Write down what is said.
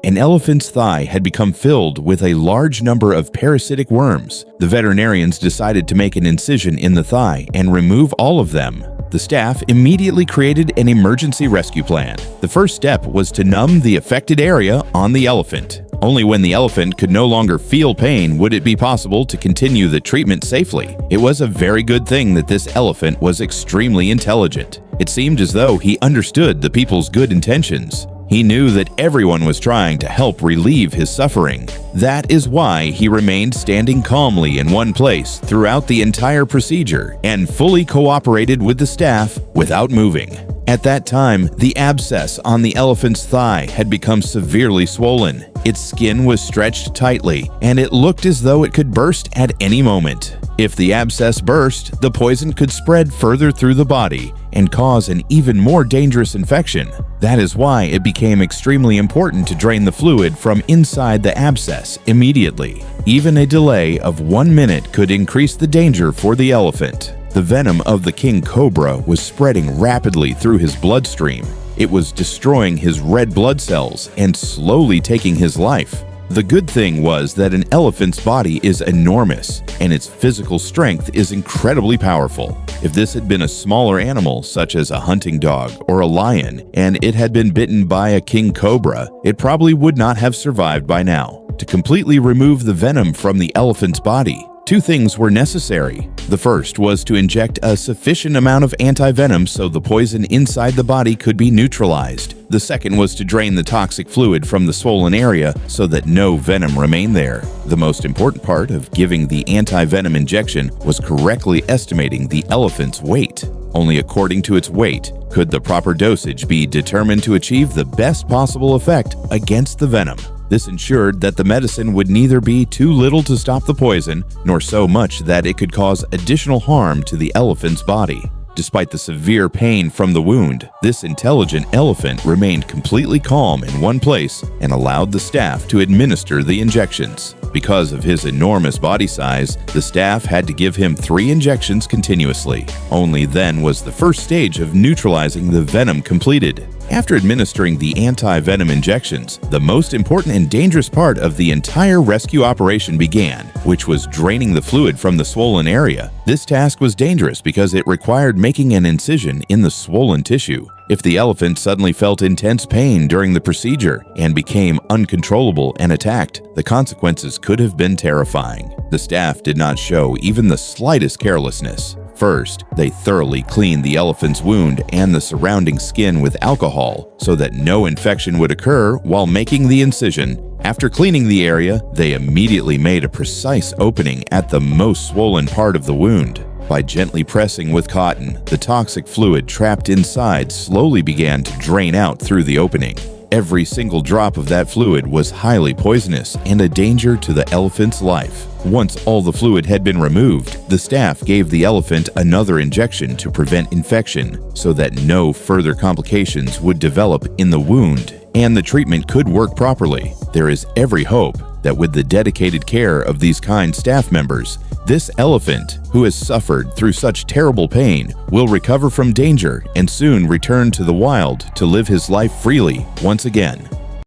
An elephant's thigh had become filled with a large number of parasitic worms. The veterinarians decided to make an incision in the thigh and remove all of them. The staff immediately created an emergency rescue plan. The first step was to numb the affected area on the elephant. Only when the elephant could no longer feel pain would it be possible to continue the treatment safely. It was a very good thing that this elephant was extremely intelligent. It seemed as though he understood the people's good intentions. He knew that everyone was trying to help relieve his suffering. That is why he remained standing calmly in one place throughout the entire procedure and fully cooperated with the staff without moving. At that time, the abscess on the elephant's thigh had become severely swollen. Its skin was stretched tightly, and it looked as though it could burst at any moment. If the abscess burst, the poison could spread further through the body and cause an even more dangerous infection. That is why it became extremely important to drain the fluid from inside the abscess immediately. Even a delay of 1 minute could increase the danger for the elephant. The venom of the king cobra was spreading rapidly through his bloodstream. It was destroying his red blood cells and slowly taking his life. The good thing was that an elephant's body is enormous, and its physical strength is incredibly powerful. If this had been a smaller animal, such as a hunting dog or a lion, and it had been bitten by a king cobra, it probably would not have survived by now. To completely remove the venom from the elephant's body, 2 things were necessary. The first was to inject a sufficient amount of anti-venom so the poison inside the body could be neutralized. The second was to drain the toxic fluid from the swollen area so that no venom remained there. The most important part of giving the anti-venom injection was correctly estimating the elephant's weight. Only according to its weight could the proper dosage be determined to achieve the best possible effect against the venom. This ensured that the medicine would neither be too little to stop the poison, nor so much that it could cause additional harm to the elephant's body. Despite the severe pain from the wound, this intelligent elephant remained completely calm in one place and allowed the staff to administer the injections. Because of his enormous body size, the staff had to give him 3 injections continuously. Only then was the first stage of neutralizing the venom completed. After administering the anti-venom injections, the most important and dangerous part of the entire rescue operation began, which was draining the fluid from the swollen area. This task was dangerous because it required making an incision in the swollen tissue. If the elephant suddenly felt intense pain during the procedure and became uncontrollable and attacked, the consequences could have been terrifying. The staff did not show even the slightest carelessness. First, they thoroughly cleaned the elephant's wound and the surrounding skin with alcohol so that no infection would occur while making the incision. After cleaning the area, they immediately made a precise opening at the most swollen part of the wound. By gently pressing with cotton, the toxic fluid trapped inside slowly began to drain out through the opening. Every single drop of that fluid was highly poisonous and a danger to the elephant's life. Once all the fluid had been removed, the staff gave the elephant another injection to prevent infection so that no further complications would develop in the wound and the treatment could work properly. There is every hope that with the dedicated care of these kind staff members, this elephant, who has suffered through such terrible pain, will recover from danger and soon return to the wild to live his life freely once again.